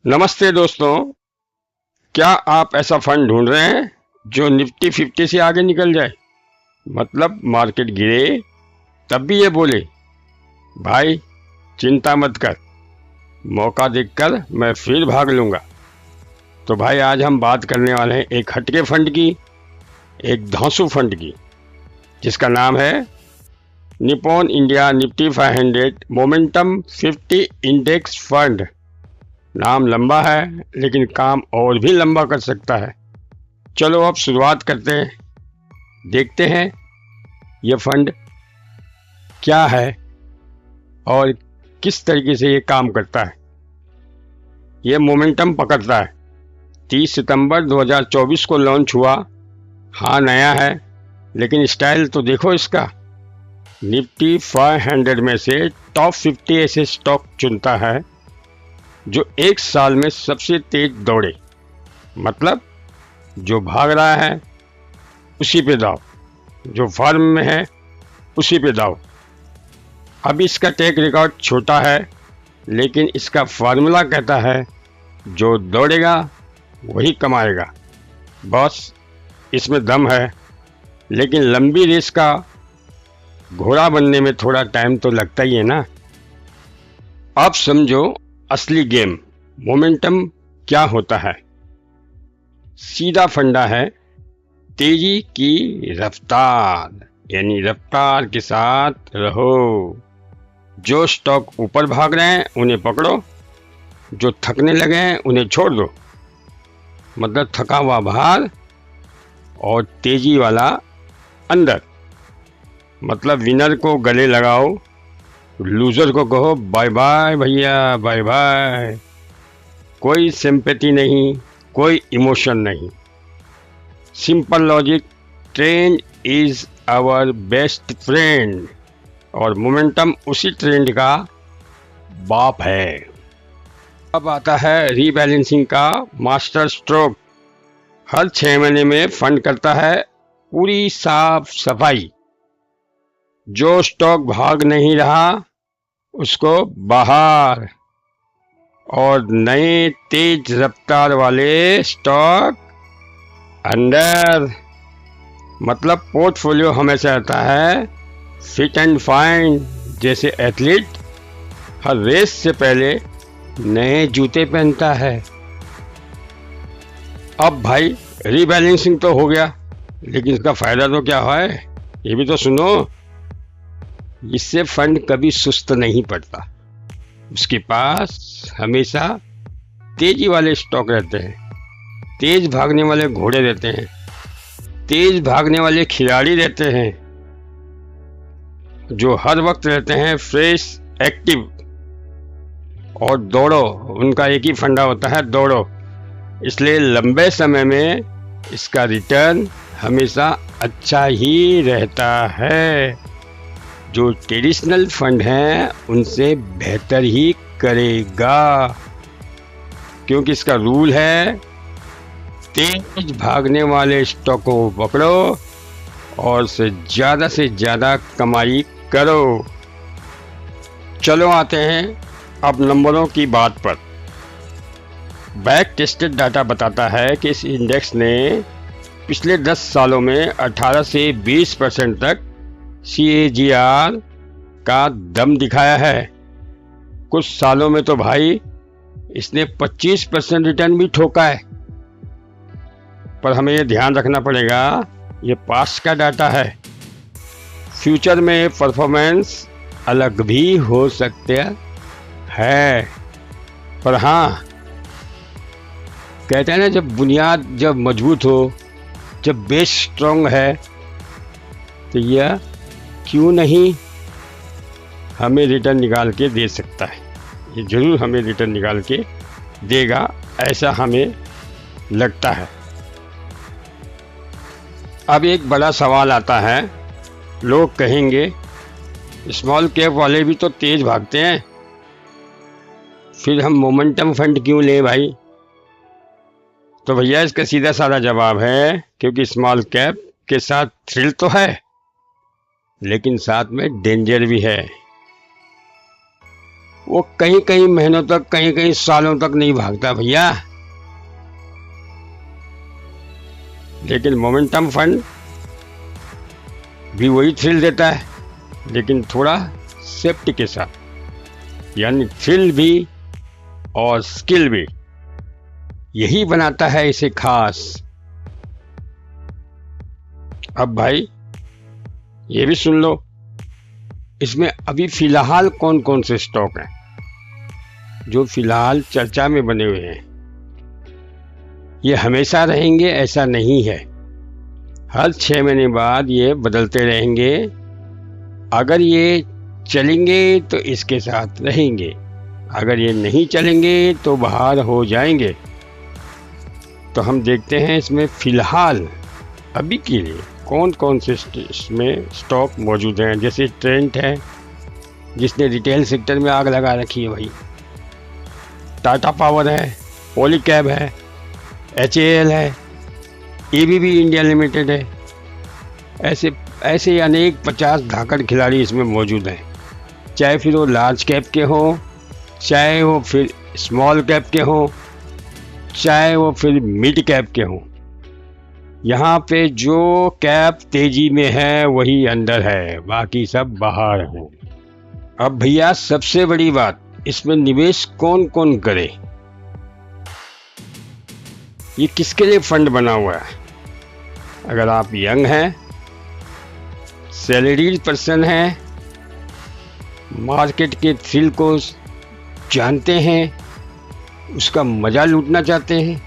नमस्ते दोस्तों। क्या आप ऐसा फंड ढूंढ रहे हैं जो निफ्टी 50 से आगे निकल जाए, मतलब मार्केट गिरे तब भी ये बोले भाई चिंता मत कर, मौका देखकर मैं फिर भाग लूंगा। तो भाई आज हम बात करने वाले हैं एक हटके फंड की, एक धांसू फंड की, जिसका नाम है Nippon India Nifty 500 momentum 50 index fund. नाम लंबा है लेकिन काम और भी लंबा कर सकता है। चलो अब शुरुआत करते हैं, देखते हैं ये फंड क्या है और किस तरीके से ये काम करता है। ये मोमेंटम पकड़ता है। 30 सितंबर 2024 को लॉन्च हुआ। हाँ नया है, लेकिन स्टाइल तो देखो इसका। निफ्टी 500 में से टॉप 50 ऐसे स्टॉक चुनता है जो एक साल में सबसे तेज दौड़े, मतलब जो भाग रहा है उसी पे दाव, जो फॉर्म में है उसी पे दाव। अब इसका ट्रैक रिकॉर्ड छोटा है, लेकिन इसका फार्मूला कहता है जो दौड़ेगा वही कमाएगा। बस इसमें दम है, लेकिन लंबी रेस का घोड़ा बनने में थोड़ा टाइम तो लगता ही है ना। अब समझो असली गेम। मोमेंटम क्या होता है? सीधा फंडा है तेजी की रफ्तार, यानी रफ्तार के साथ रहो। जो स्टॉक ऊपर भाग रहे हैं उन्हें पकड़ो, जो थकने लगे हैं उन्हें छोड़ दो। मतलब थका हुआ बाहर और तेजी वाला अंदर। मतलब विनर को गले लगाओ, लूजर को कहो बाय बाय भैया बाय बाय। कोई सिंपैथी नहीं, कोई इमोशन नहीं, simple logic. Trend is our best friend और मोमेंटम उसी ट्रेंड का बाप है। अब आता है रीबैलेंसिंग का मास्टर स्ट्रोक। हर 6 महीने में फंड करता है पूरी साफ सफाई। जो स्टॉक भाग नहीं रहा उसको बाहर, और नए तेज रफ्तार वाले स्टॉक अंदर। मतलब पोर्टफोलियो हमेशा रहता है फिट एंड फाइन, जैसे एथलीट हर रेस से पहले नए जूते पहनता है। अब भाई रीबैलेंसिंग तो हो गया, लेकिन इसका फायदा तो क्या है ये भी तो सुनो। इससे फंड कभी सुस्त नहीं पड़ता। उसके पास हमेशा तेजी वाले स्टॉक रहते हैं, तेज भागने वाले घोड़े रहते हैं, तेज भागने वाले खिलाड़ी रहते हैं, जो हर वक्त रहते हैं फ्रेश, एक्टिव। और दौड़ो, उनका एक ही फंडा होता है दौड़ो। इसलिए लंबे समय में इसका रिटर्न हमेशा अच्छा ही रहता है। जो ट्रेडिशनल फंड हैं उनसे बेहतर ही करेगा, क्योंकि इसका रूल है तेज भागने वाले स्टॉक को पकड़ो और से ज़्यादा कमाई करो। चलो आते हैं अब नंबरों की बात पर। बैक टेस्टेड डाटा बताता है कि इस इंडेक्स ने पिछले 10 सालों में 18 से 20% तक CAGR का दम दिखाया है। कुछ सालों में तो भाई इसने 25% रिटर्न भी ठोका है। पर हमें ये ध्यान रखना पड़ेगा, ये पास्ट का डाटा है। फ्यूचर में परफॉर्मेंस अलग भी हो सकते है। पर हाँ, कहते हैं ना, जब बुनियाद जब मजबूत हो, जब बेस स्ट्रॉन्ग है, तो यह क्यों नहीं हमें रिटर्न निकाल के दे सकता है। ये जरूर हमें रिटर्न निकाल के देगा, ऐसा हमें लगता है। अब एक बड़ा सवाल आता है, लोग कहेंगे स्मॉल कैप वाले भी तो तेज भागते हैं, फिर हम मोमेंटम फंड क्यों लें भाई? तो भैया इसका सीधा साधा जवाब है, क्योंकि स्मॉल कैप के साथ थ्रिल तो है, लेकिन साथ में डेंजर भी है। वो कहीं कहीं महीनों तक, कहीं कहीं सालों तक नहीं भागता भैया। लेकिन मोमेंटम फंड भी वही थ्रिल देता है, लेकिन थोड़ा सेफ्टी के साथ, यानी थ्रिल भी और स्किल भी। यही बनाता है इसे खास। अब भाई ये भी सुन लो, इसमें अभी फिलहाल कौन कौन से स्टॉक हैं जो फिलहाल चर्चा में बने हुए हैं। ये हमेशा रहेंगे ऐसा नहीं है, हर 6 महीने बाद ये बदलते रहेंगे। अगर ये चलेंगे तो इसके साथ रहेंगे, अगर ये नहीं चलेंगे तो बाहर हो जाएंगे। तो हम देखते हैं इसमें फिलहाल अभी के लिए कौन कौन से इसमें स्टॉक मौजूद हैं। जैसे ट्रेंट है, जिसने रिटेल सेक्टर में आग लगा रखी है भाई। टाटा पावर है, पॉलीकैब है, HAL है, ABB इंडिया लिमिटेड है। ऐसे अनेक 50 धाकड़ खिलाड़ी इसमें मौजूद हैं, चाहे फिर वो लार्ज कैप के हों, चाहे वो फिर स्मॉल कैप के हों, चाहे वो फिर मिड कैप के हों। यहाँ पे जो कैप तेजी में है वही अंदर है, बाकी सब बाहर हैं। अब भैया सबसे बड़ी बात, इसमें निवेश कौन कौन करे, ये किसके लिए फंड बना हुआ है। अगर आप यंग हैं, सैलरीड पर्सन हैं, मार्केट के थ्रिल को जानते हैं, उसका मजा लूटना चाहते हैं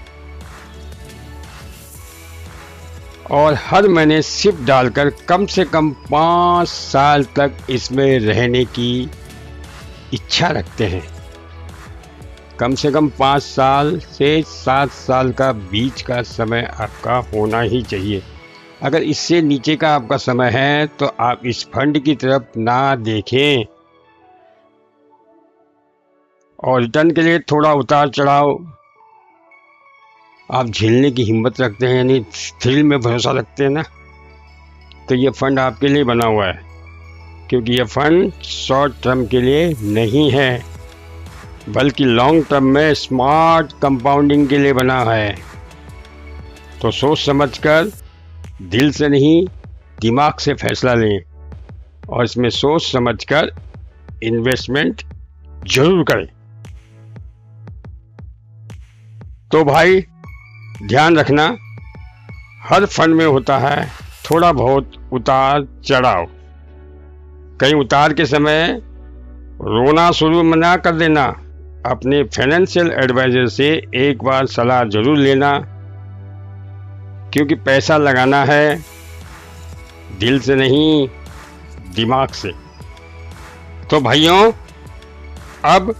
और हर महीने सिप डालकर कम से कम 5 साल तक इसमें रहने की इच्छा रखते हैं। कम से कम 5 साल से 7 साल का बीच का समय आपका होना ही चाहिए। अगर इससे नीचे का आपका समय है तो आप इस फंड की तरफ ना देखें। और रिटर्न के लिए थोड़ा उतार चढ़ाव आप झेलने की हिम्मत रखते हैं, यानी थ्रिल में भरोसा रखते हैं ना, तो ये फंड आपके लिए बना हुआ है। क्योंकि ये फंड शॉर्ट टर्म के लिए नहीं है, बल्कि लॉन्ग टर्म में स्मार्ट कंपाउंडिंग के लिए बना है। तो सोच समझकर, दिल से नहीं दिमाग से फैसला लें और इसमें सोच समझकर इन्वेस्टमेंट जरूर करें। तो भाई ध्यान रखना, हर फंड में होता है थोड़ा बहुत उतार चढ़ाव। कहीं उतार के समय रोना शुरू ना कर देना। अपने फाइनेंशियल एडवाइजर से एक बार सलाह जरूर लेना, क्योंकि पैसा लगाना है दिल से नहीं दिमाग से। तो भाइयों, अब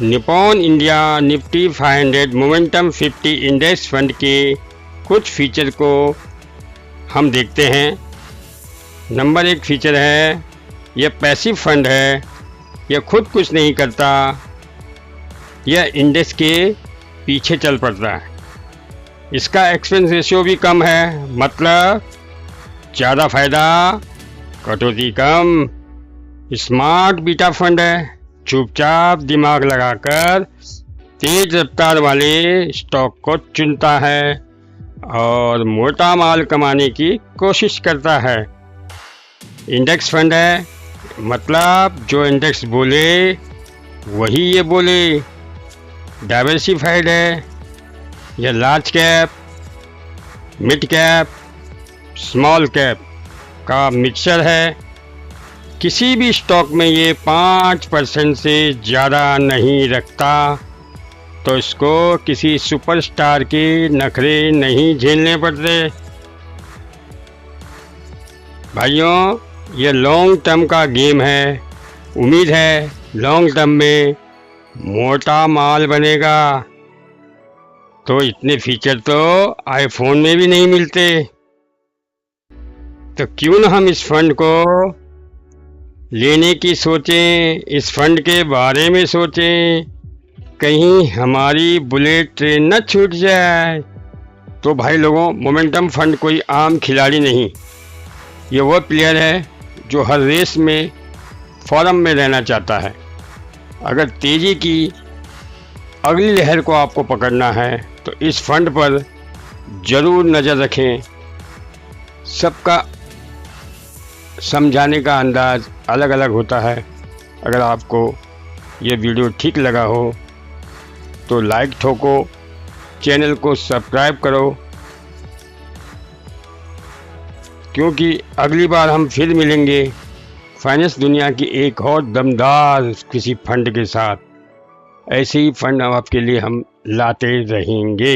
Nippon India Nifty 500 momentum 50 index fund के कुछ फीचर को हम देखते हैं। नंबर 1 फीचर है, यह पैसिव फंड है, यह खुद कुछ नहीं करता, यह इंडेक्स के पीछे चल पड़ता है। इसका एक्सपेंस रेशियो भी कम है, मतलब ज़्यादा फायदा कटौती कम। स्मार्ट बीटा फंड है, चुपचाप दिमाग लगाकर तेज रफ्तार वाले स्टॉक को चुनता है और मोटा माल कमाने की कोशिश करता है। इंडेक्स फंड है, मतलब जो इंडेक्स बोले वही ये बोले। डाइवर्सिफाइड है, यह large cap, mid cap, small cap का मिक्सचर है। किसी भी स्टॉक में ये 5% से ज़्यादा नहीं रखता, तो इसको किसी सुपरस्टार के नखरे नहीं झेलने पड़ते। भाइयों, ये लॉन्ग टर्म का गेम है। उम्मीद है लॉन्ग टर्म में मोटा माल बनेगा। तो इतने फीचर तो आईफोन में भी नहीं मिलते। तो क्यों न हम इस फंड को लेने की सोचें, इस फंड के बारे में सोचें, कहीं हमारी बुलेट ट्रेन न छूट जाए। तो भाई लोगों, मोमेंटम फंड कोई आम खिलाड़ी नहीं, ये वो प्लेयर है जो हर रेस में फॉर्म में रहना चाहता है अगर तेज़ी की अगली लहर को आपको पकड़ना है तो इस फंड पर ज़रूर नज़र रखें। सबका समझाने का अंदाज़ अलग अलग होता है। अगर आपको ये वीडियो ठीक लगा हो तो लाइक ठोको, चैनल को सब्सक्राइब करो, क्योंकि अगली बार हम फिर मिलेंगे फाइनेंस दुनिया की एक और दमदार किसी फंड के साथ। ऐसे ही फंड आपके लिए हम लाते रहेंगे।